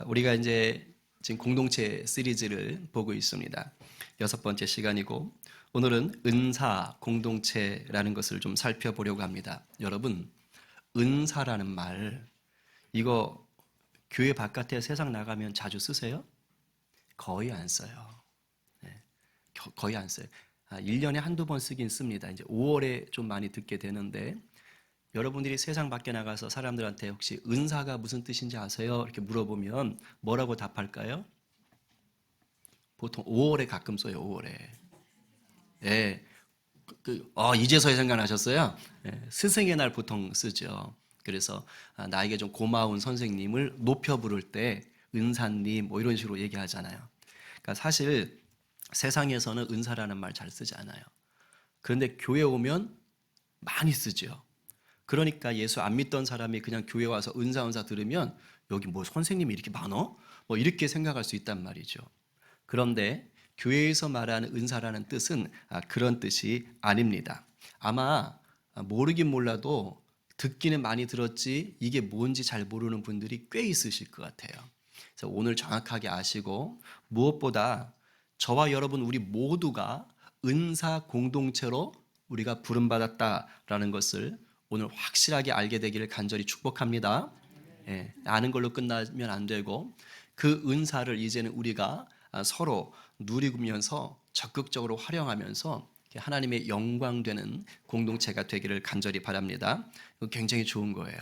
우리가 이제 지금 공동체 시리즈를 보고 있습니다. 6번째 시간이고 오늘은 은사 공동체라는 것을 좀 살펴보려고 합니다. 여러분, 은사라는 말 이거 교회 바깥에 세상 나가면 자주 쓰세요? 거의 안 써요. 네, 거의 안 써요. 1년에 한두 번 쓰긴 씁니다. 이제 5월에 좀 많이 듣게 되는데 여러분들이 세상 밖에 나가서 사람들한테 혹시 은사가 무슨 뜻인지 아세요? 이렇게 물어보면 뭐라고 답할까요? 보통 5월에 가끔 써요. 5월에. 예. 이제서야 생각나셨어요? 예, 스승의 날 보통 쓰죠. 그래서 나에게 좀 고마운 선생님을 높여 부를 때 은사님 뭐 이런 식으로 얘기하잖아요. 그러니까 사실 세상에서는 은사라는 말 잘 쓰지 않아요. 그런데 교회 오면 많이 쓰죠. 그러니까 예수 안 믿던 사람이 그냥 교회 와서 은사 들으면 여기 뭐 선생님이 이렇게 많어? 뭐 이렇게 생각할 수 있단 말이죠. 그런데 교회에서 말하는 은사라는 뜻은 그런 뜻이 아닙니다. 아마 모르긴 몰라도 듣기는 많이 들었지 이게 뭔지 잘 모르는 분들이 꽤 있으실 것 같아요. 그래서 오늘 정확하게 아시고 무엇보다 저와 여러분 우리 모두가 은사 공동체로 우리가 부름받았다라는 것을 오늘 확실하게 알게 되기를 간절히 축복합니다. 예, 아는 걸로 끝나면 안 되고 그 은사를 이제는 우리가 서로 누리면서 적극적으로 활용하면서 하나님의 영광되는 공동체가 되기를 간절히 바랍니다. 굉장히 좋은 거예요.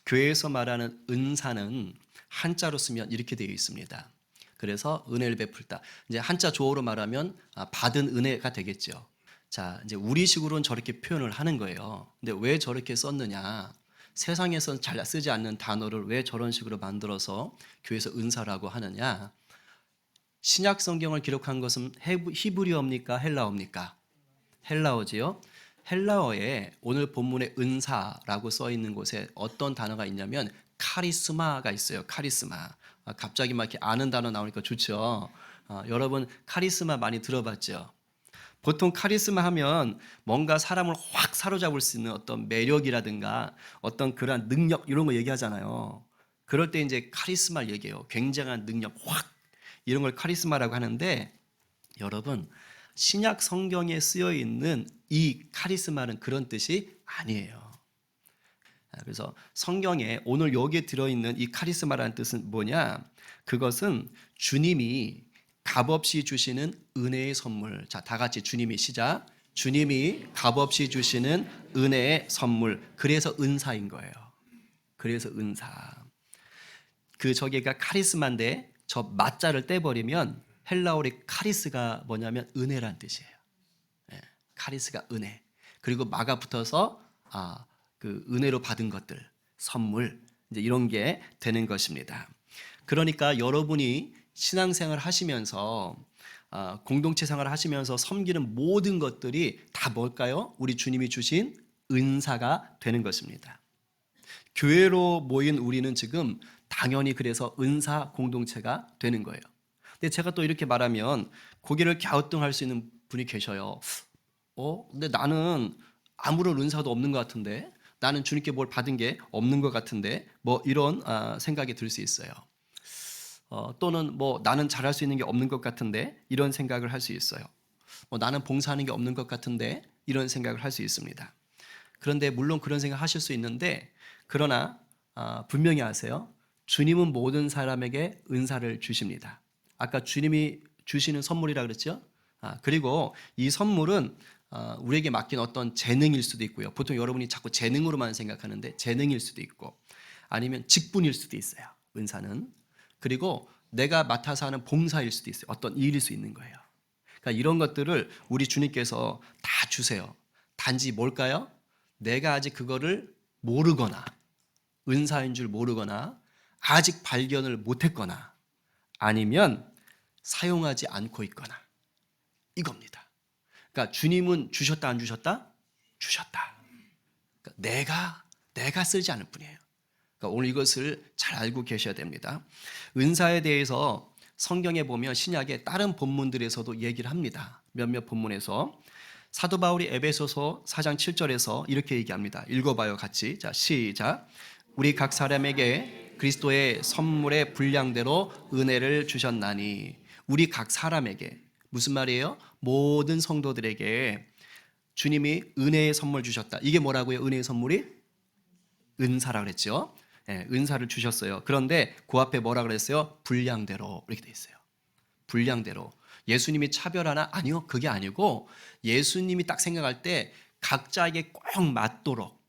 교회에서 말하는 은사는 한자로 쓰면 이렇게 되어 있습니다. 그래서 은혜를 베풀다. 이제 한자 조어로 말하면 받은 은혜가 되겠죠. 자, 이제 우리식으로는 저렇게 표현을 하는 거예요. 근데 왜 저렇게 썼느냐? 세상에선 잘 쓰지 않는 단어를 왜 저런 식으로 만들어서 교회에서 은사라고 하느냐? 신약 성경을 기록한 것은 히브리어입니까? 헬라어입니까? 헬라어지요. 헬라어에 오늘 본문에 은사라고 써 있는 곳에 어떤 단어가 있냐면 카리스마가 있어요. 카리스마. 갑자기 막 이렇게 아는 단어 나오니까 좋죠. 여러분 카리스마 많이 들어봤죠? 보통 카리스마 하면 뭔가 사람을 확 사로잡을 수 있는 어떤 매력이라든가 어떤 그런 능력 이런 거 얘기하잖아요. 그럴 때 이제 카리스마를 얘기해요. 굉장한 능력 확 이런 걸 카리스마라고 하는데 여러분 신약 성경에 쓰여 있는 이 카리스마는 그런 뜻이 아니에요. 그래서 성경에 오늘 여기에 들어있는 이 카리스마라는 뜻은 뭐냐? 그것은 주님이 값없이 주시는 은혜의 선물. 자, 다 같이 주님이 시작. 주님이 값없이 주시는 은혜의 선물. 그래서 은사인 거예요. 그래서 은사. 저기가 카리스마인데 저 맞자를 떼버리면 헬라어의 카리스가 뭐냐면 은혜란 뜻이에요. 예, 카리스가 은혜. 그리고 마가 붙어서 그 은혜로 받은 것들, 선물 이제 이런 게 되는 것입니다. 그러니까 여러분이 신앙생활 하시면서 공동체 생활 하시면서 섬기는 모든 것들이 다 뭘까요? 우리 주님이 주신 은사가 되는 것입니다. 교회로 모인 우리는 지금 당연히 그래서 은사 공동체가 되는 거예요. 근데 제가 또 이렇게 말하면 고개를 갸우뚱할 수 있는 분이 계셔요. 근데 나는 아무런 은사도 없는 것 같은데, 나는 주님께 뭘 받은 게 없는 것 같은데, 뭐 이런 생각이 들 수 있어요. 또는 뭐 나는 잘할 수 있는 게 없는 것 같은데 이런 생각을 할 수 있어요. 나는 봉사하는 게 없는 것 같은데 이런 생각을 할 수 있습니다. 그런데 물론 그런 생각 하실 수 있는데 그러나 분명히 아세요. 주님은 모든 사람에게 은사를 주십니다. 아까 주님이 주시는 선물이라 그랬죠. 그리고 이 선물은 우리에게 맡긴 어떤 재능일 수도 있고요. 보통 여러분이 자꾸 재능으로만 생각하는데 재능일 수도 있고 아니면 직분일 수도 있어요. 은사는. 그리고 내가 맡아서 하는 봉사일 수도 있어요. 어떤 일일 수 있는 거예요. 그러니까 이런 것들을 우리 주님께서 다 주세요. 단지 뭘까요? 내가 아직 그거를 모르거나 은사인 줄 모르거나 아직 발견을 못했거나 아니면 사용하지 않고 있거나 이겁니다. 그러니까 주님은 주셨다 안 주셨다? 주셨다. 그러니까 내가 쓰지 않을 뿐이에요. 그러니까 오늘 이것을 잘 알고 계셔야 됩니다. 은사에 대해서 성경에 보면 신약의 다른 본문들에서도 얘기를 합니다. 몇몇 본문에서 사도 바울이 에베소서 4장 7절에서 이렇게 얘기합니다. 읽어봐요 같이. 자, 시작. 우리 각 사람에게 그리스도의 선물의 분량대로 은혜를 주셨나니. 우리 각 사람에게, 무슨 말이에요? 모든 성도들에게 주님이 은혜의 선물 주셨다. 이게 뭐라고요? 은혜의 선물이? 은사라 그랬죠. 예, 은사를 주셨어요. 그런데 그 앞에 뭐라 그랬어요? 분량대로 이렇게 돼 있어요. 분량대로. 예수님이 차별하나? 아니요, 그게 아니고 예수님이 딱 생각할 때 각자에게 꼭 맞도록,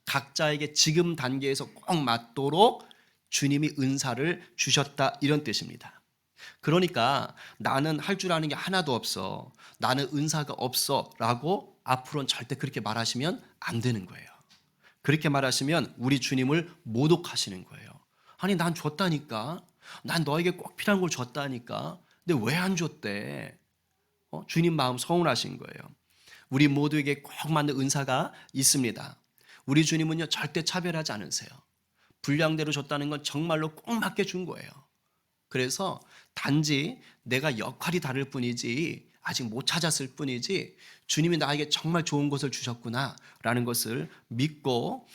각자에게 지금 단계에서 꼭 맞도록 주님이 은사를 주셨다, 이런 뜻입니다. 그러니까 나는 할 줄 아는 게 하나도 없어, 나는 은사가 없어 라고 앞으로는 절대 그렇게 말하시면 안 되는 거예요. 그렇게 말하시면 우리 주님을 모독하시는 거예요. 아니, 난 줬다니까, 난 너에게 꼭 필요한 걸 줬다니까, 근데 왜 안 줬대? 주님 마음 서운하신 거예요. 우리 모두에게 꼭 맞는 은사가 있습니다. 우리 주님은요, 절대 차별하지 않으세요. 분량대로 줬다는 건 정말로 꼭 맞게 준 거예요. 그래서 단지 내가 역할이 다를 뿐이지, 아직 못 찾았을 뿐이지, 주님이 나에게 정말 좋은 것을 주셨구나라는 것을 믿고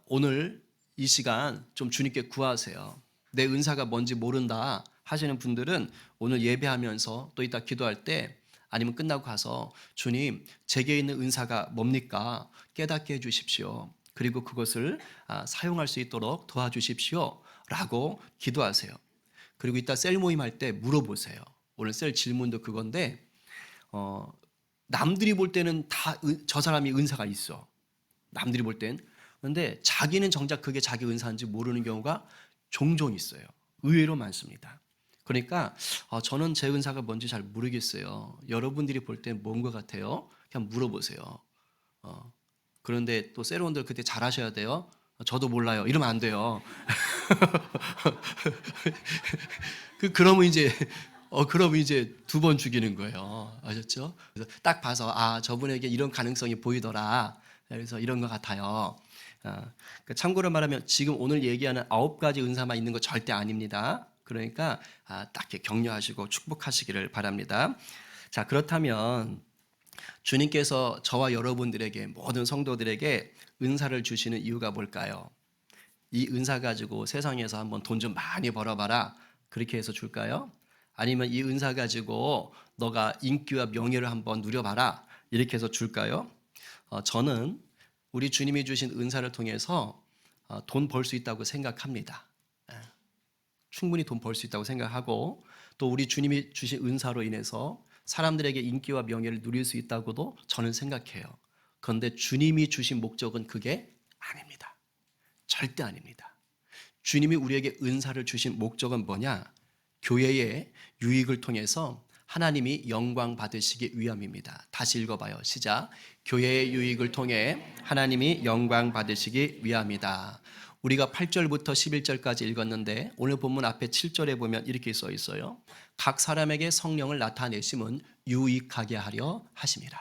오늘 이 시간 좀 주님께 구하세요. 내 은사가 뭔지 모른다 하시는 분들은 오늘 예배하면서 또 이따 기도할 때, 아니면 끝나고 가서 주님, 제게 있는 은사가 뭡니까? 깨닫게 해주십시오. 그리고 그것을 사용할 수 있도록 도와주십시오 라고 기도하세요. 그리고 이따 셀 모임 할 때 물어보세요. 오늘 셀 질문도 그건데, 남들이 볼 때는 다 저 사람이 은사가 있어. 남들이 볼 땐. 그런데 자기는 정작 그게 자기 은사인지 모르는 경우가 종종 있어요. 의외로 많습니다. 그러니까 저는 제 은사가 뭔지 잘 모르겠어요. 여러분들이 볼 땐 뭔 것 같아요? 그냥 물어보세요. 그런데 또 세로원들 그때 잘하셔야 돼요. 저도 몰라요. 이러면 안 돼요. 그러면 이제 두 번 죽이는 거예요. 아셨죠? 그래서 딱 봐서 저분에게 이런 가능성이 보이더라. 그래서 이런 것 같아요. 그러니까 참고로 말하면 지금 오늘 얘기하는 9가지 은사만 있는 거 절대 아닙니다. 그러니까 딱 격려하시고 축복하시기를 바랍니다. 자, 그렇다면 주님께서 저와 여러분들에게, 모든 성도들에게 은사를 주시는 이유가 뭘까요? 이 은사 가지고 세상에서 한번 돈 좀 많이 벌어봐라, 그렇게 해서 줄까요? 아니면 이 은사 가지고 너가 인기와 명예를 한번 누려봐라, 이렇게 해서 줄까요? 저는 우리 주님이 주신 은사를 통해서 돈 벌 수 있다고 생각합니다. 충분히 돈 벌 수 있다고 생각하고, 또 우리 주님이 주신 은사로 인해서 사람들에게 인기와 명예를 누릴 수 있다고도 저는 생각해요. 그런데 주님이 주신 목적은 그게 아닙니다. 절대 아닙니다. 주님이 우리에게 은사를 주신 목적은 뭐냐? 교회의 유익을 통해서 하나님이 영광 받으시기 위함입니다. 다시 읽어봐요. 시작. 교회의 유익을 통해 하나님이 영광 받으시기 위함이다. 우리가 8절부터 11절까지 읽었는데 오늘 본문 앞에 7절에 보면 이렇게 써 있어요. 각 사람에게 성령을 나타내심은 유익하게 하려 하심이라.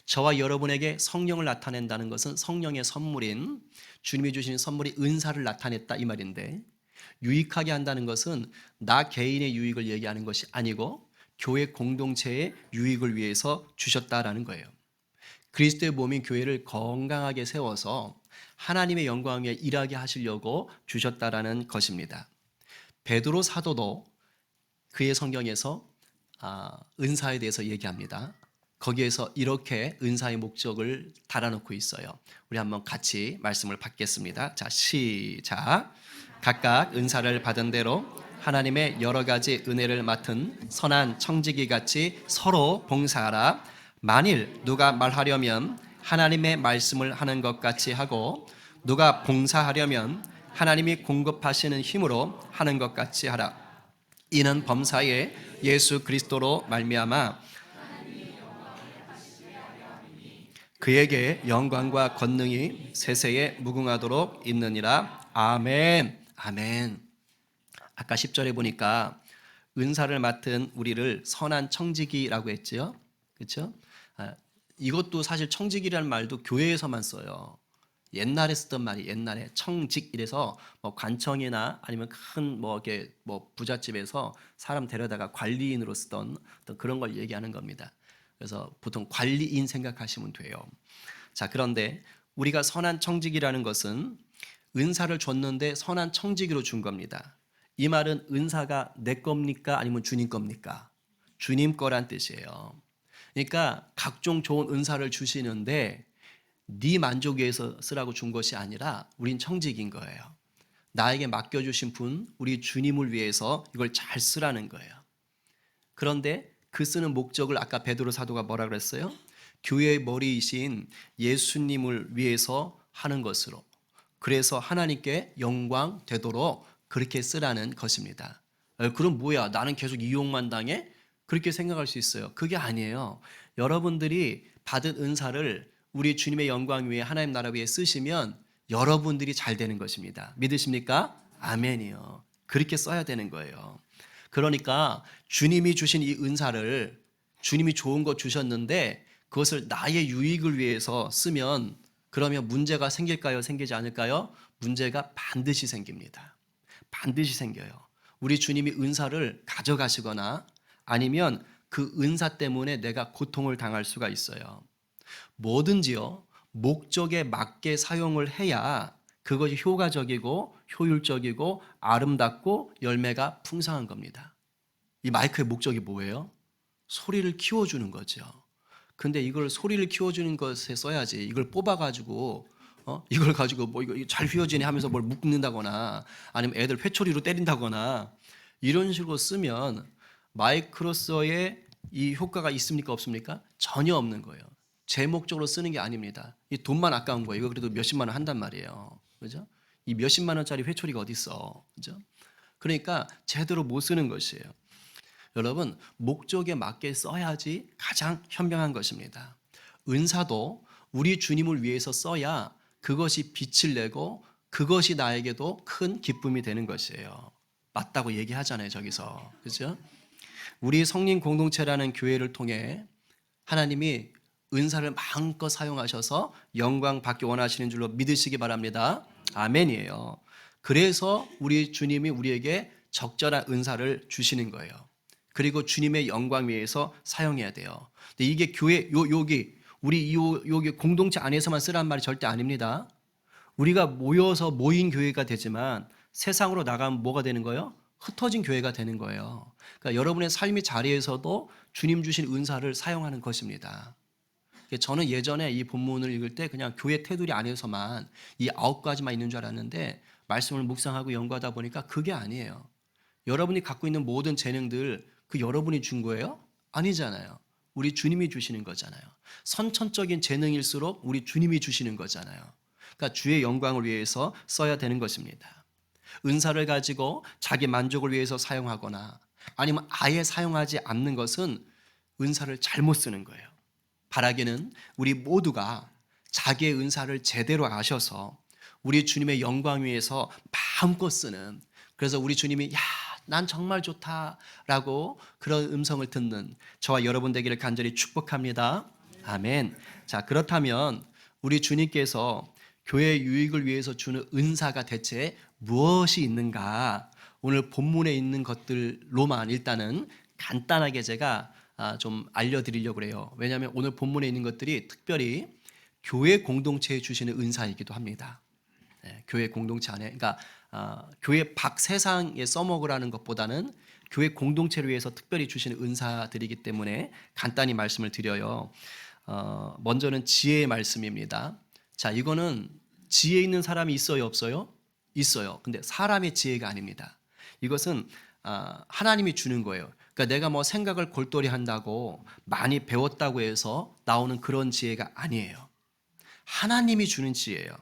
저와 여러분에게 성령을 나타낸다는 것은 성령의 선물인, 주님이 주신 선물이 은사를 나타냈다, 이 말인데, 유익하게 한다는 것은 나 개인의 유익을 얘기하는 것이 아니고 교회 공동체의 유익을 위해서 주셨다라는 거예요. 그리스도의 몸인 교회를 건강하게 세워서 하나님의 영광 위에 일하게 하시려고 주셨다라는 것입니다. 베드로 사도도 그의 성경에서 은사에 대해서 얘기합니다. 거기에서 이렇게 은사의 목적을 달아놓고 있어요. 우리 한번 같이 말씀을 받겠습니다. 자, 시작. 각각 은사를 받은 대로 하나님의 여러 가지 은혜를 맡은 선한 청지기 같이 서로 봉사하라. 만일 누가 말하려면 하나님의 말씀을 하는 것 같이 하고, 누가 봉사하려면 하나님이 공급하시는 힘으로 하는 것 같이 하라. 이는 범사에 예수 그리스도로 말미암아 그에게 영광과 권능이 세세에 무궁하도록 있느니라. 아멘. 아멘. 아까 10절에 보니까 은사를 맡은 우리를 선한 청지기라고 했죠. 그렇죠? 이것도 사실 청지기라는 말도 교회에서만 써요. 옛날에 쓰던 말이, 옛날에 청직 이래서 뭐 관청이나 아니면 큰 이렇게 부잣집에서 사람 데려다가 관리인으로 쓰던 어떤 그런 걸 얘기하는 겁니다. 그래서 보통 관리인 생각하시면 돼요. 자, 그런데 우리가 선한 청직이라는 것은 은사를 줬는데 선한 청지기로 준 겁니다. 이 말은 은사가 내 겁니까? 아니면 주님 겁니까? 주님 거란 뜻이에요. 그러니까 각종 좋은 은사를 주시는데 네 만족 위해서 쓰라고 준 것이 아니라 우린 청지기인 거예요. 나에게 맡겨주신 분, 우리 주님을 위해서 이걸 잘 쓰라는 거예요. 그런데 그 쓰는 목적을 아까 베드로 사도가 뭐라 그랬어요? 교회의 머리이신 예수님을 위해서 하는 것으로. 그래서 하나님께 영광 되도록 그렇게 쓰라는 것입니다. 그럼 뭐야? 나는 계속 이용만 당해? 그렇게 생각할 수 있어요. 그게 아니에요. 여러분들이 받은 은사를 우리 주님의 영광 위에 하나님 나라 위에 쓰시면 여러분들이 잘 되는 것입니다. 믿으십니까? 아멘이요. 그렇게 써야 되는 거예요. 그러니까 주님이 주신 이 은사를 주님이 좋은 거 주셨는데 그것을 나의 유익을 위해서 쓰면 그러면 문제가 생길까요? 생기지 않을까요? 문제가 반드시 생깁니다. 반드시 생겨요. 우리 주님이 은사를 가져가시거나 아니면 그 은사 때문에 내가 고통을 당할 수가 있어요. 뭐든지요, 목적에 맞게 사용을 해야 그것이 효과적이고 효율적이고 아름답고 열매가 풍성한 겁니다. 이 마이크의 목적이 뭐예요? 소리를 키워주는 거죠. 근데 이걸 소리를 키워주는 것에 써야지 이걸 뽑아가지고 이걸 가지고 뭐 이거 잘 휘어지네 하면서 뭘 묶는다거나 아니면 애들 회초리로 때린다거나 이런 식으로 쓰면 마이크로서의 이 효과가 있습니까 없습니까? 전혀 없는 거예요. 제 목적으로 쓰는 게 아닙니다. 이 돈만 아까운 거예요. 이거 그래도 몇십만 원 한단 말이에요. 그죠? 이 몇십만 원짜리 회초리가 어디 있어? 그죠? 그러니까 제대로 못 쓰는 것이에요. 여러분, 목적에 맞게 써야지 가장 현명한 것입니다. 은사도 우리 주님을 위해서 써야 그것이 빛을 내고 그것이 나에게도 큰 기쁨이 되는 것이에요. 맞다고 얘기하잖아요, 저기서. 그죠? 우리 성림 공동체라는 교회를 통해 하나님이 은사를 마음껏 사용하셔서 영광 받기 원하시는 줄로 믿으시기 바랍니다. 아멘이에요. 그래서 우리 주님이 우리에게 적절한 은사를 주시는 거예요. 그리고 주님의 영광 위해서 사용해야 돼요. 근데 이게 교회 여기 우리 여기 공동체 안에서만 쓰란 말이 절대 아닙니다. 우리가 모여서 모인 교회가 되지만 세상으로 나가면 뭐가 되는 거예요? 흩어진 교회가 되는 거예요. 그러니까 여러분의 삶의 자리에서도 주님 주신 은사를 사용하는 것입니다. 저는 예전에 이 본문을 읽을 때 그냥 교회 테두리 안에서만 이 9가지만 있는 줄 알았는데 말씀을 묵상하고 연구하다 보니까 그게 아니에요. 여러분이 갖고 있는 모든 재능들 그 여러분이 준 거예요? 아니잖아요. 우리 주님이 주시는 거잖아요. 선천적인 재능일수록 우리 주님이 주시는 거잖아요. 그러니까 주의 영광을 위해서 써야 되는 것입니다. 은사를 가지고 자기 만족을 위해서 사용하거나 아니면 아예 사용하지 않는 것은 은사를 잘못 쓰는 거예요. 바라기는 우리 모두가 자기의 은사를 제대로 아셔서 우리 주님의 영광 위해서 마음껏 쓰는, 그래서 우리 주님이 야, 난 정말 좋다라고 그런 음성을 듣는 저와 여러분 되기를 간절히 축복합니다. 아멘. 자, 그렇다면 우리 주님께서 교회 유익을 위해서 주는 은사가 대체 무엇이 있는가? 오늘 본문에 있는 것들로만 일단은 간단하게 제가 좀 알려드리려고 그래요. 왜냐하면 오늘 본문에 있는 것들이 특별히 교회 공동체에 주시는 은사이기도 합니다. 네, 교회 공동체 안에, 그러니까 교회 밖 세상에 써먹으라는 것보다는 교회 공동체를 위해서 특별히 주시는 은사들이기 때문에 간단히 말씀을 드려요. 먼저는 지혜의 말씀입니다. 자, 이거는 지혜 있는 사람이 있어요, 없어요? 있어요. 근데 사람의 지혜가 아닙니다. 이것은 하나님이 주는 거예요. 그러니까 내가 뭐 생각을 골똘히 한다고 많이 배웠다고 해서 나오는 그런 지혜가 아니에요. 하나님이 주는 지혜예요.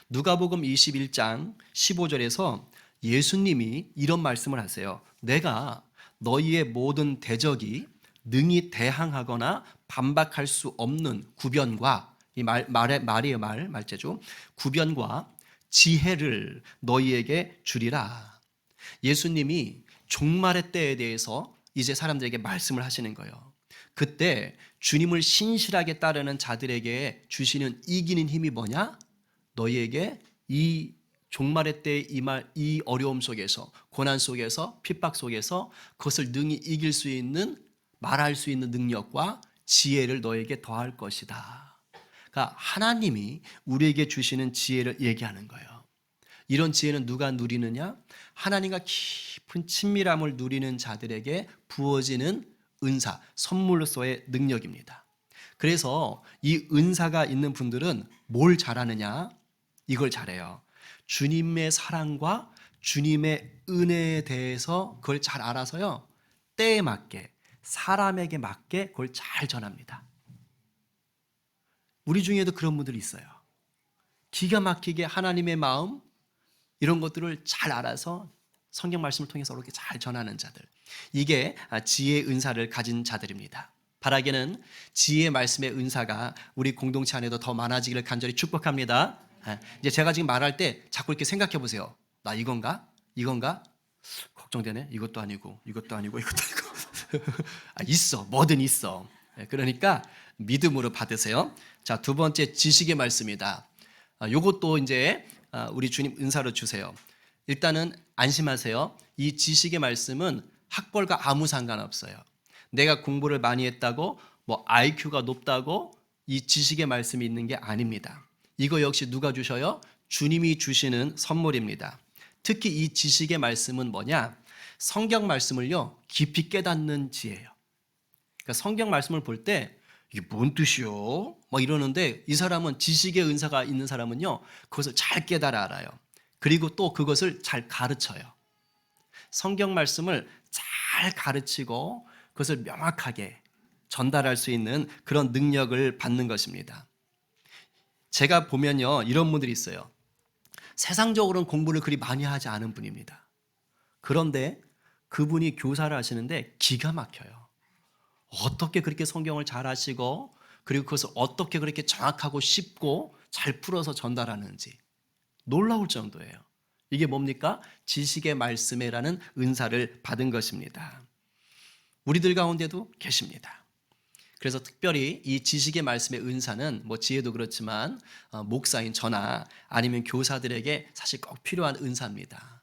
누가복음 21장 15절에서 예수님이 이런 말씀을 하세요. 내가 너희의 모든 대적이 능히 대항하거나 반박할 수 없는 구변과, 이 말이에요, 말재죠. 구변과 지혜를 너희에게 주리라. 예수님이 종말의 때에 대해서 이제 사람들에게 말씀을 하시는 거예요. 그때 주님을 신실하게 따르는 자들에게 주시는 이기는 힘이 뭐냐? 너희에게 이 종말의 때의 이 어려움 속에서, 고난 속에서, 핍박 속에서 그것을 능히 이길 수 있는, 말할 수 있는 능력과 지혜를 너에게 더할 것이다. 그러니까 하나님이 우리에게 주시는 지혜를 얘기하는 거예요. 이런 지혜는 누가 누리느냐? 하나님과 깊은 친밀함을 누리는 자들에게 부어지는 은사, 선물로서의 능력입니다. 그래서 이 은사가 있는 분들은 뭘 잘하느냐? 이걸 잘해요. 주님의 사랑과 주님의 은혜에 대해서 그걸 잘 알아서요, 때에 맞게, 사람에게 맞게 그걸 잘 전합니다. 우리 중에도 그런 분들이 있어요. 기가 막히게 하나님의 마음, 이런 것들을 잘 알아서 성경 말씀을 통해서 이렇게 잘 전하는 자들, 이게 지혜의 은사를 가진 자들입니다. 바라기는 지혜의 말씀의 은사가 우리 공동체 안에도 더 많아지기를 간절히 축복합니다. 이제 제가 지금 말할 때 자꾸 이렇게 생각해 보세요. 나 이건가? 이건가? 걱정되네. 이것도 아니고 이것도 아니고 이것도 아니고 있어. 뭐든 있어. 그러니까 믿음으로 받으세요. 자, 두 번째 지식의 말씀이다. 요것도 이제 우리 주님 은사로 주세요. 일단은 안심하세요. 이 지식의 말씀은 학벌과 아무 상관없어요. 내가 공부를 많이 했다고 뭐 IQ가 높다고 이 지식의 말씀이 있는 게 아닙니다. 이거 역시 누가 주셔요? 주님이 주시는 선물입니다. 특히 이 지식의 말씀은 뭐냐? 성경 말씀을요, 깊이 깨닫는 지혜예요. 그러니까 성경 말씀을 볼 때 이게 뭔 뜻이요? 막 이러는데 이 사람은 지식의 은사가 있는 사람은요, 그것을 잘 깨달아 알아요. 그리고 또 그것을 잘 가르쳐요. 성경 말씀을 잘 가르치고 그것을 명확하게 전달할 수 있는 그런 능력을 받는 것입니다. 제가 보면요, 이런 분들이 있어요. 세상적으로는 공부를 그리 많이 하지 않은 분입니다. 그런데 그분이 교사를 하시는데 기가 막혀요. 어떻게 그렇게 성경을 잘 하시고 그리고 그것을 어떻게 그렇게 정확하고 쉽고 잘 풀어서 전달하는지 놀라울 정도예요. 이게 뭡니까? 지식의 말씀이라는 은사를 받은 것입니다. 우리들 가운데도 계십니다. 그래서 특별히 이 지식의 말씀의 은사는 뭐 지혜도 그렇지만 목사인 저나 아니면 교사들에게 사실 꼭 필요한 은사입니다.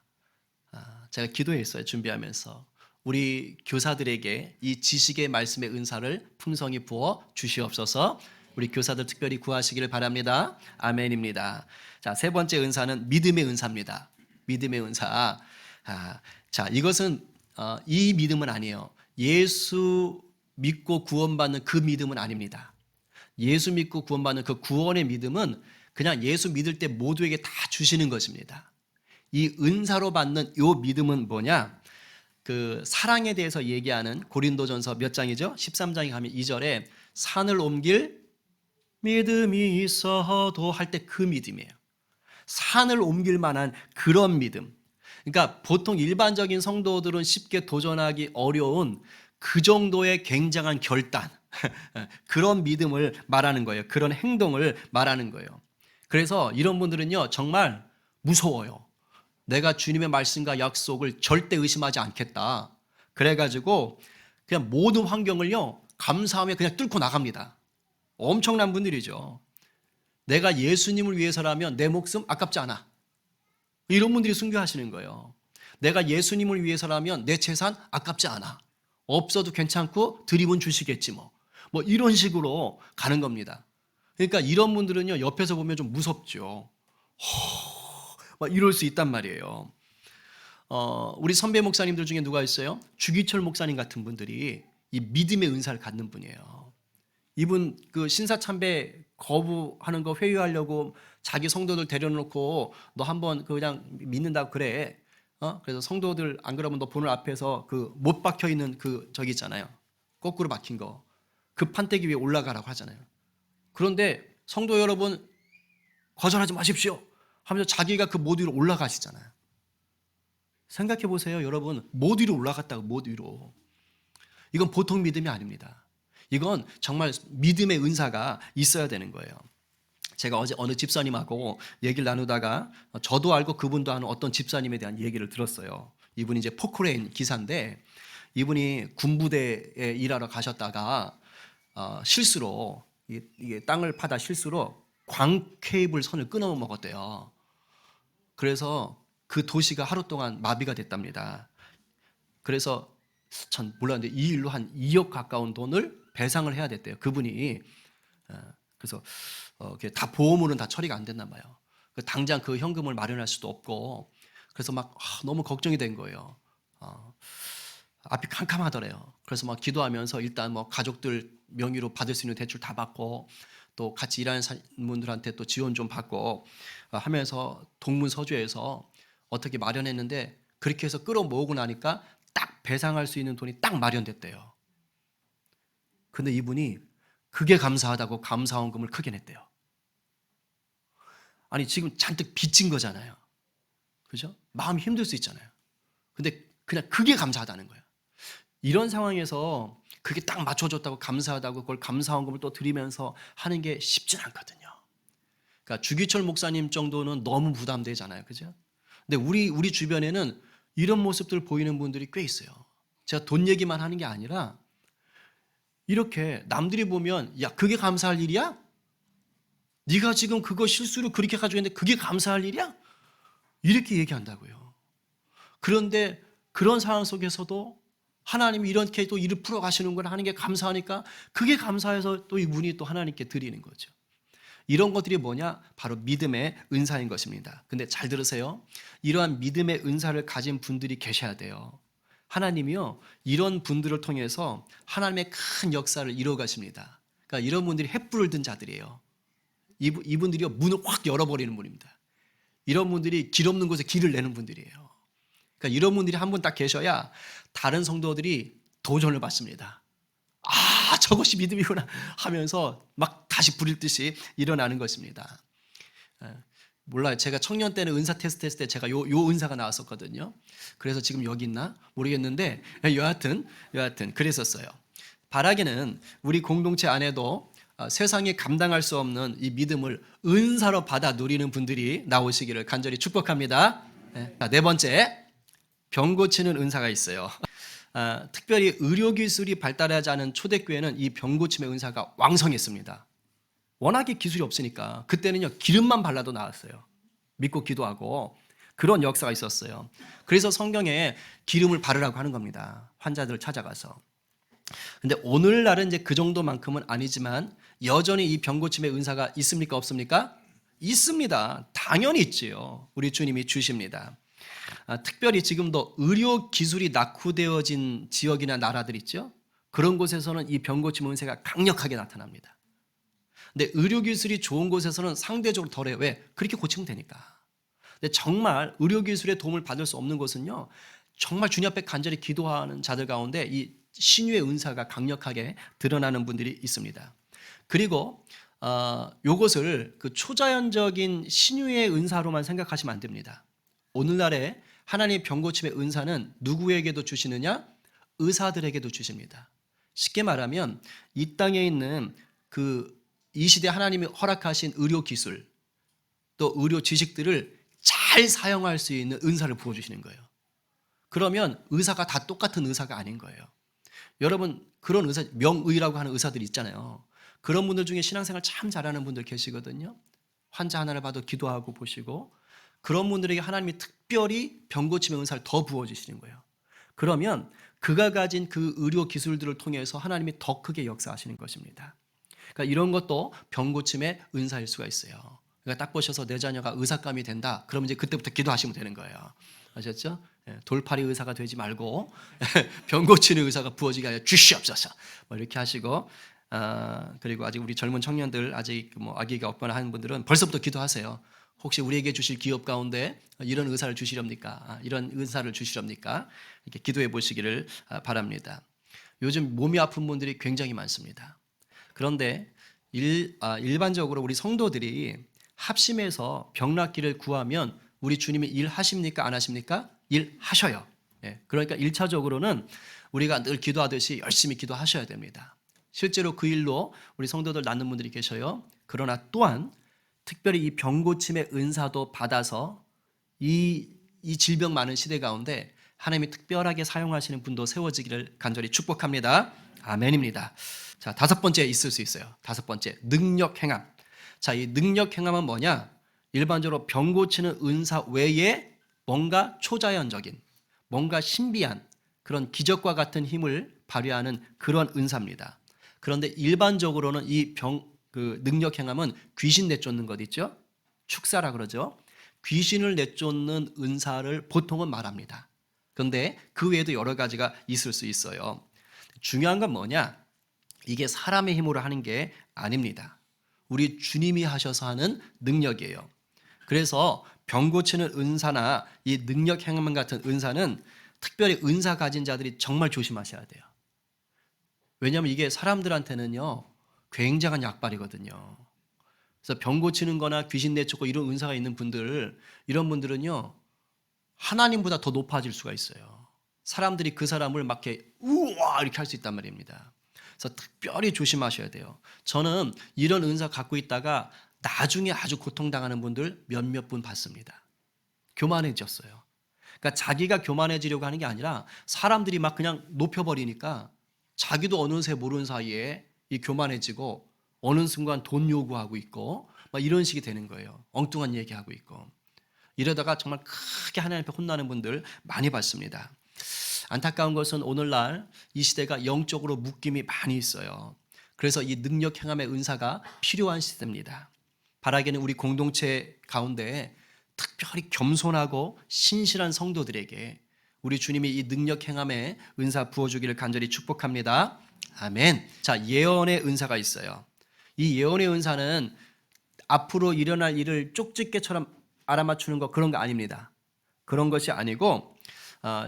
제가 기도했어요, 준비하면서. 우리 교사들에게 이 지식의 말씀의 은사를 풍성히 부어 주시옵소서. 우리 교사들 특별히 구하시기를 바랍니다. 아멘입니다. 자, 세 번째 은사는 믿음의 은사입니다. 믿음의 은사. 자, 이것은 이 믿음은 아니에요. 예수 믿고 구원받는 그 믿음은 아닙니다. 예수 믿고 구원받는 그 구원의 믿음은 그냥 예수 믿을 때 모두에게 다 주시는 것입니다. 이 은사로 받는 이 믿음은 뭐냐? 그 사랑에 대해서 얘기하는 고린도전서 몇 장이죠? 13장에 가면 2절에 산을 옮길 믿음이 있어도 할 때 그 믿음이에요. 산을 옮길 만한 그런 믿음. 그러니까 보통 일반적인 성도들은 쉽게 도전하기 어려운 그 정도의 굉장한 결단, 그런 믿음을 말하는 거예요. 그런 행동을 말하는 거예요. 그래서 이런 분들은요, 정말 무서워요. 내가 주님의 말씀과 약속을 절대 의심하지 않겠다. 그래가지고 그냥 모든 환경을요, 감사하며 그냥 뚫고 나갑니다. 엄청난 분들이죠. 내가 예수님을 위해서라면 내 목숨 아깝지 않아. 이런 분들이 순교하시는 거예요. 내가 예수님을 위해서라면 내 재산 아깝지 않아. 없어도 괜찮고 드리면 주시겠지 뭐. 뭐 이런 식으로 가는 겁니다. 그러니까 이런 분들은요, 옆에서 보면 좀 무섭죠. 막 이럴 수 있단 말이에요. 우리 선배 목사님들 중에 누가 있어요? 주기철 목사님 같은 분들이 이 믿음의 은사를 갖는 분이에요. 이분 그 신사참배 거부하는 거 회유하려고 자기 성도들 데려놓고 너 한번 그냥 믿는다고 그래. 그래서 성도들 안 그러면 너 보는 앞에서 그 못 박혀 있는 그 저기 있잖아요. 거꾸로 박힌 거. 그 판때기 위에 올라가라고 하잖아요. 그런데 성도 여러분 거절하지 마십시오 하면서 자기가 그 못 위로 올라가시잖아요. 생각해 보세요, 여러분. 못 위로 올라갔다고, 못 위로. 이건 보통 믿음이 아닙니다. 이건 정말 믿음의 은사가 있어야 되는 거예요. 제가 어제 어느 집사님하고 얘기를 나누다가 저도 알고 그분도 아는 어떤 집사님에 대한 얘기를 들었어요. 이분이 이제 포크레인 기사인데 이분이 군부대에 일하러 가셨다가 실수로 이게 땅을 파다 실수로 광 케이블 선을 끊어 먹었대요. 그래서 그 도시가 하루 동안 마비가 됐답니다. 그래서 전 몰랐는데 이 일로 한 2억 가까운 돈을 배상을 해야 됐대요. 그분이. 그래서 다 보험으로는 다 처리가 안 됐나 봐요. 당장 그 현금을 마련할 수도 없고 그래서 막 너무 걱정이 된 거예요. 앞이 캄캄하더래요. 그래서 막 기도하면서 일단 뭐 가족들 명의로 받을 수 있는 대출 다 받고 또 같이 일하는 분들한테 또 지원 좀 받고 하면서 동문서주에서 어떻게 마련했는데 그렇게 해서 끌어모으고 나니까 딱 배상할 수 있는 돈이 딱 마련됐대요. 근데 이분이 그게 감사하다고 감사원금을 크게 냈대요. 아니 지금 잔뜩 빚진 거잖아요. 그죠? 마음이 힘들 수 있잖아요. 근데 그냥 그게 감사하다는 거예요. 이런 상황에서 그게 딱 맞춰줬다고 감사하다고 그걸 감사원금을 또 드리면서 하는 게 쉽진 않거든요. 그러니까 주기철 목사님 정도는 너무 부담되잖아요. 그죠? 근데 우리 주변에는 이런 모습들 보이는 분들이 꽤 있어요. 제가 돈 얘기만 하는 게 아니라 이렇게 남들이 보면 야 그게 감사할 일이야? 네가 지금 그거 실수로 그렇게 가지고 있는데 그게 감사할 일이야? 이렇게 얘기한다고요. 그런데 그런 상황 속에서도 하나님이 이렇게 또 일을 풀어가시는구나 하는 게 감사하니까 그게 감사해서 또 이분이 또 하나님께 드리는 거죠. 이런 것들이 뭐냐? 바로 믿음의 은사인 것입니다. 근데 잘 들으세요. 이러한 믿음의 은사를 가진 분들이 계셔야 돼요. 하나님이요, 이런 분들을 통해서 하나님의 큰 역사를 이루어 가십니다. 그러니까 이런 분들이 횃불을 든 자들이에요. 이분들이요, 문을 확 열어버리는 분입니다. 이런 분들이 길 없는 곳에 길을 내는 분들이에요. 그러니까 이런 분들이 한 분 딱 계셔야 다른 성도들이 도전을 받습니다. 아, 저것이 믿음이구나 하면서 막 다시 불일 듯이 일어나는 것입니다. 몰라요. 제가 청년 때는 은사 테스트 했을 때 제가 요 은사가 나왔었거든요. 그래서 지금 여기 있나 모르겠는데 여하튼 그랬었어요. 바라기는 우리 공동체 안에도 세상이 감당할 수 없는 이 믿음을 은사로 받아 누리는 분들이 나오시기를 간절히 축복합니다. 네 번째, 병 고치는 은사가 있어요. 특별히 의료기술이 발달하지 않은 초대교회는 이 병 고침의 은사가 왕성했습니다. 워낙에 기술이 없으니까 그때는요 기름만 발라도 나았어요. 믿고 기도하고 그런 역사가 있었어요. 그래서 성경에 기름을 바르라고 하는 겁니다. 환자들을 찾아가서. 근데 오늘날은 이제 그 정도만큼은 아니지만 여전히 이 병 고침의 은사가 있습니까 없습니까? 있습니다. 당연히 있지요. 우리 주님이 주십니다. 특별히 지금도 의료 기술이 낙후되어진 지역이나 나라들 있죠. 그런 곳에서는 이 병 고침 은사가 강력하게 나타납니다. 근데 의료기술이 좋은 곳에서는 상대적으로 덜해요. 왜? 그렇게 고치면 되니까. 근데 정말 의료기술의 도움을 받을 수 없는 곳은요, 정말 주님 앞에 간절히 기도하는 자들 가운데 이 신유의 은사가 강력하게 드러나는 분들이 있습니다. 그리고 요것을 그 초자연적인 신유의 은사로만 생각하시면 안 됩니다. 오늘날에 하나님의 병 고침의 은사는 누구에게도 주시느냐? 의사들에게도 주십니다. 쉽게 말하면 이 땅에 있는 이 시대 하나님이 허락하신 의료 기술 또 의료 지식들을 잘 사용할 수 있는 은사를 부어주시는 거예요. 그러면 의사가 다 똑같은 의사가 아닌 거예요. 여러분 그런 의사, 명의라고 하는 의사들이 있잖아요. 그런 분들 중에 신앙생활 참 잘하는 분들 계시거든요. 환자 하나를 봐도 기도하고 보시고 그런 분들에게 하나님이 특별히 병 고침의 은사를 더 부어주시는 거예요. 그러면 그가 가진 그 의료 기술들을 통해서 하나님이 더 크게 역사하시는 것입니다. 그러니까 이런 것도 병 고침의 은사일 수가 있어요. 그러니까 딱 보셔서 내 자녀가 의사감이 된다. 그러면 이제 그때부터 기도하시면 되는 거예요. 아셨죠? 돌팔이 의사가 되지 말고 병 고치는 의사가 부어지게 하여 주시옵소서. 뭐 이렇게 하시고 그리고 아직 우리 젊은 청년들 아직 뭐 아기가 없거나 하는 분들은 벌써부터 기도하세요. 혹시 우리에게 주실 기업 가운데 이런 의사를 주시렵니까? 이런 의사를 주시렵니까? 이렇게 기도해 보시기를 바랍니다. 요즘 몸이 아픈 분들이 굉장히 많습니다. 그런데 일반적으로 우리 성도들이 합심해서 병 낫기를 구하면 우리 주님이 일하십니까? 안 하십니까? 일하셔요. 그러니까 1차적으로는 우리가 늘 기도하듯이 열심히 기도하셔야 됩니다. 실제로 그 일로 우리 성도들 낫는 분들이 계셔요. 그러나 또한 특별히 이 병 고침의 은사도 받아서 이 질병 많은 시대 가운데 하나님이 특별하게 사용하시는 분도 세워지기를 간절히 축복합니다. 아멘입니다. 자, 5번째 있을 수 있어요. 5번째, 능력 행함. 자, 이 능력 행함은 뭐냐? 일반적으로 병 고치는 은사 외에 뭔가 초자연적인, 뭔가 신비한 그런 기적과 같은 힘을 발휘하는 그런 은사입니다. 그런데 일반적으로는 이 능력 행함은 귀신 내쫓는 것 있죠? 축사라 그러죠. 귀신을 내쫓는 은사를 보통은 말합니다. 그런데 그 외에도 여러 가지가 있을 수 있어요. 중요한 건 뭐냐? 이게 사람의 힘으로 하는 게 아닙니다. 우리 주님이 하셔서 하는 능력이에요. 그래서 병 고치는 은사나 이 능력 행함 같은 은사는 특별히 은사 가진 자들이 정말 조심하셔야 돼요. 왜냐하면 이게 사람들한테는요 굉장한 약발이거든요. 그래서 병 고치는 거나 귀신 내쫓고 이런 은사가 있는 분들, 이런 분들은요 하나님보다 더 높아질 수가 있어요. 사람들이 그 사람을 막 이렇게 우와 이렇게 할 수 있단 말입니다. 그래서 특별히 조심하셔야 돼요. 저는 이런 은사 갖고 있다가 나중에 아주 고통당하는 분들 몇몇 분 봤습니다. 교만해졌어요. 그러니까 자기가 교만해지려고 하는 게 아니라 사람들이 막 그냥 높여버리니까 자기도 어느새 모르는 사이에 이 교만해지고 어느 순간 돈 요구하고 있고 막 이런 식이 되는 거예요. 엉뚱한 얘기하고 있고. 이러다가 정말 크게 하나님 앞에 혼나는 분들 많이 봤습니다. 안타까운 것은 오늘날 이 시대가 영적으로 묶임이 많이 있어요. 그래서 이 능력 행함의 은사가 필요한 시대입니다. 바라기는 우리 공동체 가운데 특별히 겸손하고 신실한 성도들에게 우리 주님이 이 능력 행함의 은사 부어주기를 간절히 축복합니다. 아멘. 자, 예언의 은사가 있어요. 이 예언의 은사는 앞으로 일어날 일을 쪽집게처럼 알아맞추는 거 그런 거 아닙니다. 그런 것이 아니고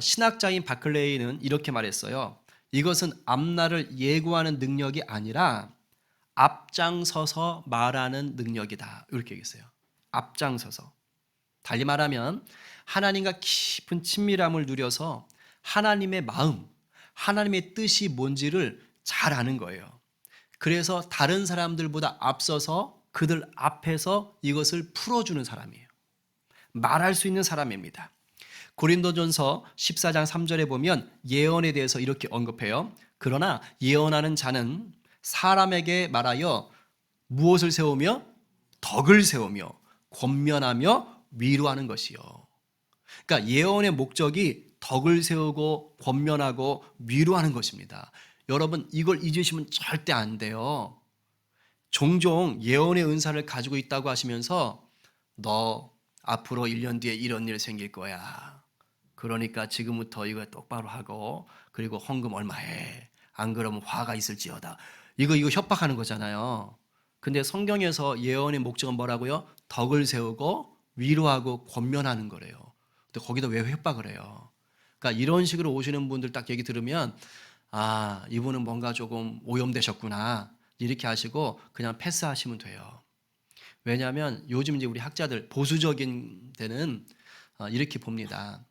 신학자인 바클레이는 이렇게 말했어요. 이것은 앞날을 예고하는 능력이 아니라 앞장서서 말하는 능력이다. 이렇게 얘기했어요. 앞장서서. 달리 말하면 하나님과 깊은 친밀함을 누려서 하나님의 마음, 하나님의 뜻이 뭔지를 잘 아는 거예요. 그래서 다른 사람들보다 앞서서 그들 앞에서 이것을 풀어주는 사람이에요. 말할 수 있는 사람입니다. 고린도전서 14장 3절에 보면 예언에 대해서 이렇게 언급해요. 그러나 예언하는 자는 사람에게 말하여 무엇을 세우며 덕을 세우며 권면하며 위로하는 것이요. 그러니까 예언의 목적이 덕을 세우고 권면하고 위로하는 것입니다. 여러분 이걸 잊으시면 절대 안 돼요. 종종 예언의 은사를 가지고 있다고 하시면서 너 앞으로 1년 뒤에 이런 일 생길 거야. 그러니까 지금부터 이거 똑바로 하고 그리고 헌금 얼마 해. 안 그러면 화가 있을지어다. 이거 협박하는 거잖아요. 근데 성경에서 예언의 목적은 뭐라고요? 덕을 세우고 위로하고 권면하는 거래요. 근데 거기다 왜 협박을 해요? 그러니까 이런 식으로 오시는 분들 딱 얘기 들으면 아, 이분은 뭔가 조금 오염되셨구나. 이렇게 하시고 그냥 패스하시면 돼요. 왜냐하면 요즘 이제 우리 학자들 보수적인 데는 이렇게 봅니다.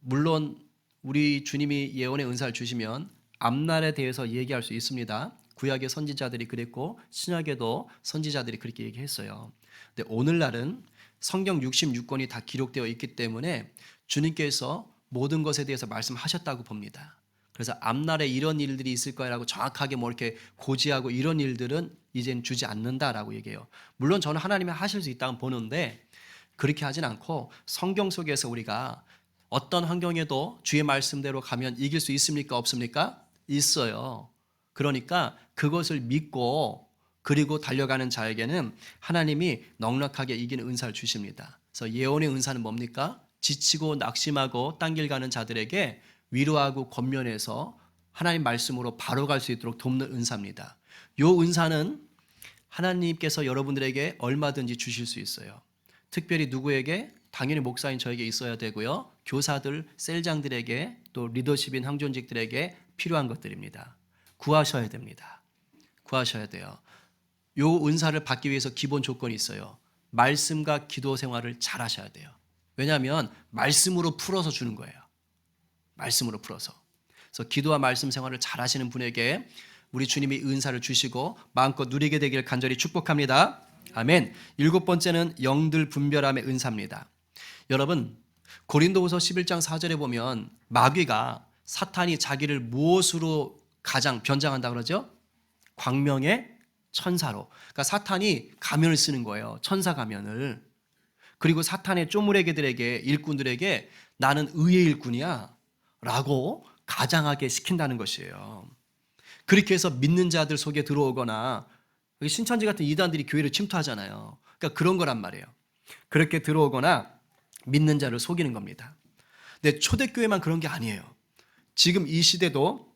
물론 우리 주님이 예언의 은사를 주시면 앞날에 대해서 얘기할 수 있습니다. 구약의 선지자들이 그랬고 신약에도 선지자들이 그렇게 얘기했어요. 근데 오늘날은 성경 66권이 다 기록되어 있기 때문에 주님께서 모든 것에 대해서 말씀하셨다고 봅니다. 그래서 앞날에 이런 일들이 있을 거라고 정확하게 뭐 이렇게 고지하고 이런 일들은 이젠 주지 않는다라고 얘기해요. 물론 저는 하나님이 하실 수 있다고 보는데 그렇게 하진 않고 성경 속에서 우리가 어떤 환경에도 주의 말씀대로 가면 이길 수 있습니까? 없습니까? 있어요. 그러니까 그것을 믿고 그리고 달려가는 자에게는 하나님이 넉넉하게 이기는 은사를 주십니다. 그래서 예언의 은사는 뭡니까? 지치고 낙심하고 딴 길 가는 자들에게 위로하고 권면해서 하나님 말씀으로 바로 갈 수 있도록 돕는 은사입니다. 요 은사는 하나님께서 여러분들에게 얼마든지 주실 수 있어요. 특별히 누구에게? 당연히 목사인 저에게 있어야 되고요. 교사들, 셀장들에게 또 리더십인 항존직들에게 필요한 것들입니다. 구하셔야 됩니다. 구하셔야 돼요. 요 은사를 받기 위해서 기본 조건이 있어요. 말씀과 기도 생활을 잘 하셔야 돼요. 왜냐하면 말씀으로 풀어서 주는 거예요. 말씀으로 풀어서. 그래서 기도와 말씀 생활을 잘 하시는 분에게 우리 주님이 은사를 주시고 마음껏 누리게 되기를 간절히 축복합니다. 아멘. 7번째는 영들 분별함의 은사입니다. 여러분 고린도후서 11장 4절에 보면 마귀가 사탄이 자기를 무엇으로 가장 변장한다 그러죠? 광명의 천사로. 그러니까 사탄이 가면을 쓰는 거예요. 천사 가면을. 그리고 사탄의 쪼무레기들에게 일꾼들에게 나는 의의 일꾼이야 라고 가장하게 시킨다는 것이에요. 그렇게 해서 믿는 자들 속에 들어오거나 신천지 같은 이단들이 교회를 침투하잖아요. 그러니까 그런 거란 말이에요. 그렇게 들어오거나 믿는 자를 속이는 겁니다. 근데 초대교회만 그런 게 아니에요. 지금 이 시대도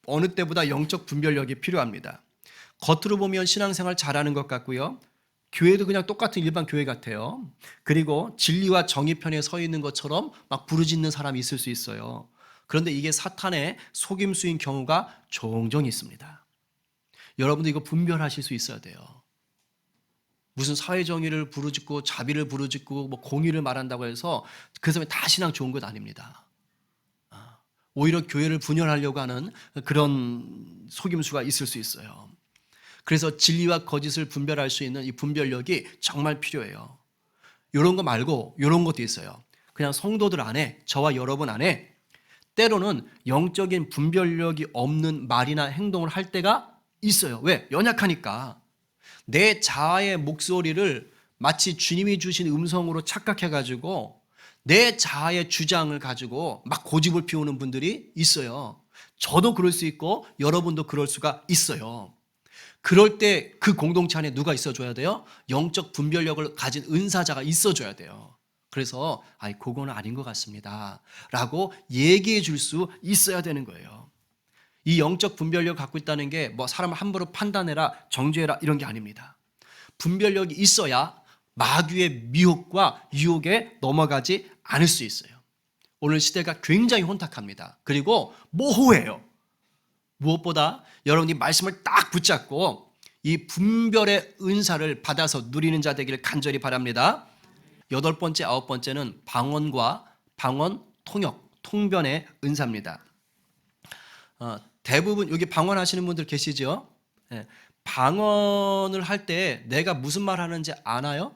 어느 때보다 영적 분별력이 필요합니다. 겉으로 보면 신앙생활 잘하는 것 같고요. 교회도 그냥 똑같은 일반 교회 같아요. 그리고 진리와 정의 편에 서 있는 것처럼 막 부르짖는 사람이 있을 수 있어요. 그런데 이게 사탄의 속임수인 경우가 종종 있습니다. 여러분도 이거 분별하실 수 있어야 돼요. 무슨 사회정의를 부르짖고 자비를 부르짖고 뭐 공의를 말한다고 해서 그 사람이 다 신앙 좋은 것 아닙니다. 오히려 교회를 분열하려고 하는 그런 속임수가 있을 수 있어요. 그래서 진리와 거짓을 분별할 수 있는 이 분별력이 정말 필요해요. 이런 거 말고 이런 것도 있어요. 그냥 성도들 안에, 저와 여러분 안에 때로는 영적인 분별력이 없는 말이나 행동을 할 때가 있어요. 왜? 연약하니까. 내 자아의 목소리를 마치 주님이 주신 음성으로 착각해가지고 내 자아의 주장을 가지고 막 고집을 피우는 분들이 있어요. 저도 그럴 수 있고 여러분도 그럴 수가 있어요. 그럴 때 그 공동체 안에 누가 있어줘야 돼요? 영적 분별력을 가진 은사자가 있어줘야 돼요. 그래서 그거는 아닌 것 같습니다 라고 얘기해 줄 수 있어야 되는 거예요. 이 영적 분별력을 갖고 있다는 게 뭐 사람을 함부로 판단해라, 정죄해라 이런 게 아닙니다. 분별력이 있어야 마귀의 미혹과 유혹에 넘어가지 않을 수 있어요. 오늘 시대가 굉장히 혼탁합니다. 그리고 모호해요. 무엇보다 여러분이 말씀을 딱 붙잡고 이 분별의 은사를 받아서 누리는 자 되기를 간절히 바랍니다. 8번째, 9번째는 방언과 방언 통역, 통변의 은사입니다. 대부분 여기 방언하시는 분들 계시죠? 방언을 할 때 내가 무슨 말 하는지 아나요?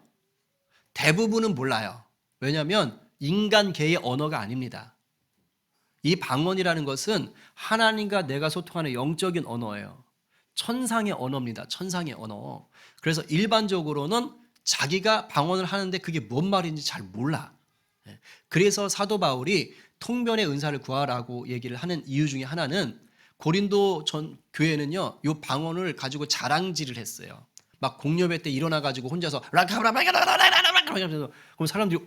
대부분은 몰라요. 왜냐하면 인간계의 언어가 아닙니다. 이 방언이라는 것은 하나님과 내가 소통하는 영적인 언어예요. 천상의 언어입니다. 천상의 언어. 그래서 일반적으로는 자기가 방언을 하는데 그게 뭔 말인지 잘 몰라. 그래서 사도 바울이 통변의 은사를 구하라고 얘기를 하는 이유 중에 하나는 고린도 전 교회는요, 이 방언을 가지고 자랑질을 했어요. 막 공예배 때 일어나가지고 혼자서 그럼 사람들이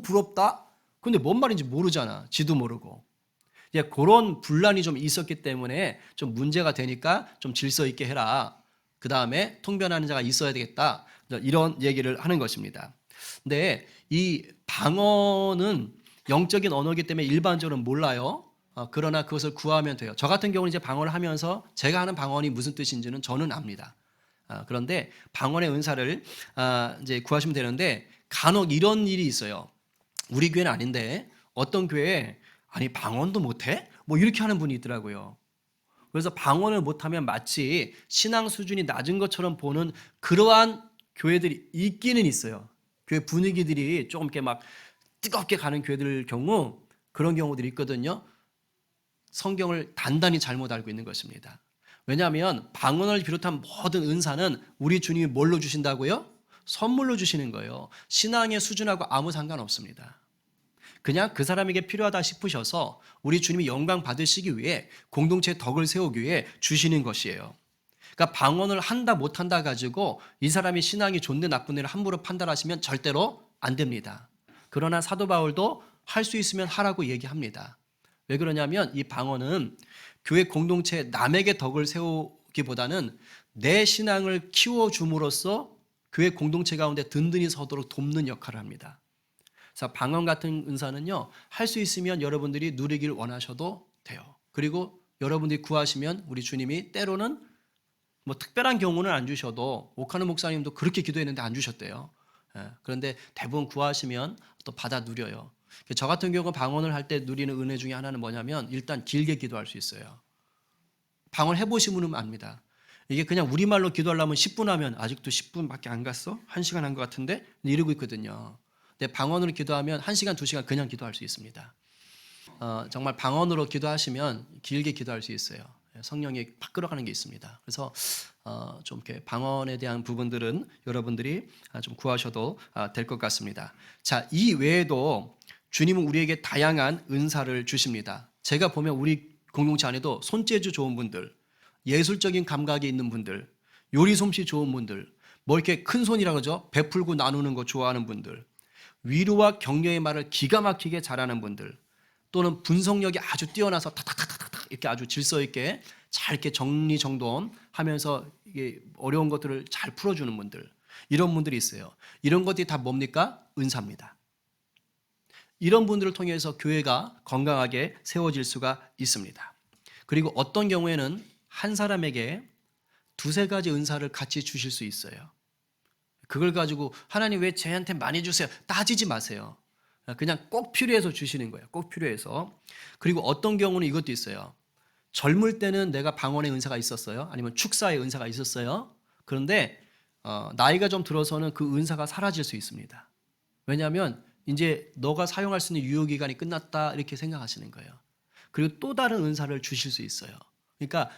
부럽다? 근데 뭔 말인지 모르잖아. 지도 모르고. 그런 분란이 좀 있었기 때문에 좀 문제가 되니까 좀 질서 있게 해라. 그 다음에 통변하는 자가 있어야 되겠다. 이런 얘기를 하는 것입니다. 근데 이 방언은 영적인 언어이기 때문에 일반적으로 몰라요. 그러나 그것을 구하면 돼요. 저 같은 경우는 이제 방언을 하면서 제가 하는 방언이 무슨 뜻인지는 저는 압니다. 그런데 방언의 은사를 이제 구하시면 되는데 간혹 이런 일이 있어요. 우리 교회는 아닌데 어떤 교회에 아니 방언도 못해? 뭐 이렇게 하는 분이 있더라고요. 그래서 방언을 못하면 마치 신앙 수준이 낮은 것처럼 보는 그러한 교회들이 있기는 있어요. 교회 분위기들이 조금 이렇게 막 뜨겁게 가는 교회들 경우 그런 경우들이 있거든요. 성경을 단단히 잘못 알고 있는 것입니다. 왜냐하면 방언을 비롯한 모든 은사는 우리 주님이 뭘로 주신다고요? 선물로 주시는 거예요. 신앙의 수준하고 아무 상관없습니다. 그냥 그 사람에게 필요하다 싶으셔서 우리 주님이 영광 받으시기 위해 공동체의 덕을 세우기 위해 주시는 것이에요. 그러니까 방언을 한다 못한다 가지고 이 사람이 신앙이 좋네 나쁘네를 함부로 판단하시면 절대로 안 됩니다. 그러나 사도 바울도 할 수 있으면 하라고 얘기합니다. 왜 그러냐면 이 방언은 교회 공동체 남에게 덕을 세우기보다는 내 신앙을 키워줌으로써 교회 공동체 가운데 든든히 서도록 돕는 역할을 합니다. 그래서 방언 같은 은사는요, 할 수 있으면 여러분들이 누리길 원하셔도 돼요. 그리고 여러분들이 구하시면 우리 주님이 때로는 뭐 특별한 경우는 안 주셔도 오카노 목사님도 그렇게 기도했는데 안 주셨대요. 그런데 대부분 구하시면 또 받아 누려요. 저 같은 경우 방언을 할 때 누리는 은혜 중에 하나는 뭐냐면 일단 길게 기도할 수 있어요. 방언 해보신 분은 압니다. 이게 그냥 우리말로 기도하려면 10분 하면 아직도 10분밖에 안 갔어? 1시간 한 것 같은데? 이러고 있거든요. 근데 방언으로 기도하면 1시간, 2시간 그냥 기도할 수 있습니다. 정말 방언으로 기도하시면 길게 기도할 수 있어요. 성령이 팍 끌어가는 게 있습니다. 그래서 좀 이렇게 방언에 대한 부분들은 여러분들이 좀 구하셔도 될 것 같습니다. 자, 이 외에도 주님은 우리에게 다양한 은사를 주십니다. 제가 보면 우리 공동체 안에도 손재주 좋은 분들, 예술적인 감각이 있는 분들, 요리 솜씨 좋은 분들, 뭐 이렇게 큰 손이라 그러죠. 베풀고 나누는 거 좋아하는 분들, 위로와 격려의 말을 기가 막히게 잘하는 분들, 또는 분석력이 아주 뛰어나서 탁탁탁탁탁 이렇게 아주 질서 있게 잘 이렇게 정리정돈하면서 이게 어려운 것들을 잘 풀어주는 분들, 이런 분들이 있어요. 이런 것들이 다 뭡니까? 은사입니다. 이런 분들을 통해서 교회가 건강하게 세워질 수가 있습니다. 그리고 어떤 경우에는 한 사람에게 두세 가지 은사를 같이 주실 수 있어요. 그걸 가지고 하나님 왜 쟤한테 많이 주세요? 따지지 마세요. 그냥 꼭 필요해서 주시는 거예요. 꼭 필요해서. 그리고 어떤 경우는 이것도 있어요. 젊을 때는 내가 방언의 은사가 있었어요. 아니면 축사의 은사가 있었어요. 그런데 나이가 좀 들어서는 그 은사가 사라질 수 있습니다. 왜냐하면 이제 너가 사용할 수 있는 유효기간이 끝났다 이렇게 생각하시는 거예요. 그리고 또 다른 은사를 주실 수 있어요. 그러니까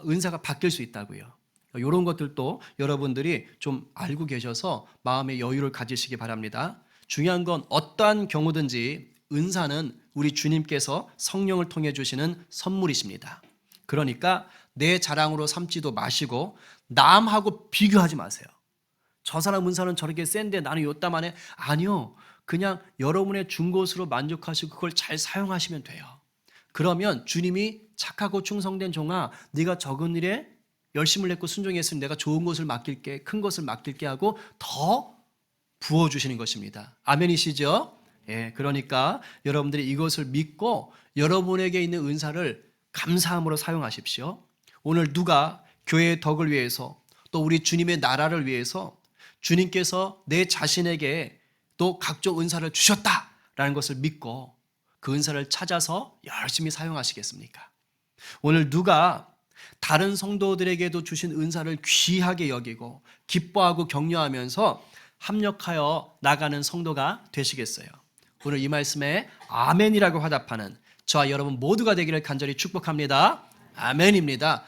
은사가 바뀔 수 있다고요. 이런 것들도 여러분들이 좀 알고 계셔서 마음의 여유를 가지시기 바랍니다. 중요한 건 어떠한 경우든지 은사는 우리 주님께서 성령을 통해 주시는 선물이십니다. 그러니까 내 자랑으로 삼지도 마시고 남하고 비교하지 마세요. 저 사람 은사는 저렇게 센데 나는 요따만해. 아니요. 그냥 여러분의 준 것으로 만족하시고 그걸 잘 사용하시면 돼요. 그러면 주님이 착하고 충성된 종아, 네가 적은 일에 열심을 냈고 순종했으니 내가 좋은 것을 맡길게, 큰 것을 맡길게 하고 더 부어주시는 것입니다. 아멘이시죠? 예, 그러니까 여러분들이 이것을 믿고 여러분에게 있는 은사를 감사함으로 사용하십시오. 오늘 누가 교회의 덕을 위해서 또 우리 주님의 나라를 위해서 주님께서 내 자신에게 또 각종 은사를 주셨다라는 것을 믿고 그 은사를 찾아서 열심히 사용하시겠습니까? 오늘 누가 다른 성도들에게도 주신 은사를 귀하게 여기고 기뻐하고 격려하면서 합력하여 나가는 성도가 되시겠어요? 오늘 이 말씀에 아멘이라고 화답하는 저와 여러분 모두가 되기를 간절히 축복합니다. 아멘입니다.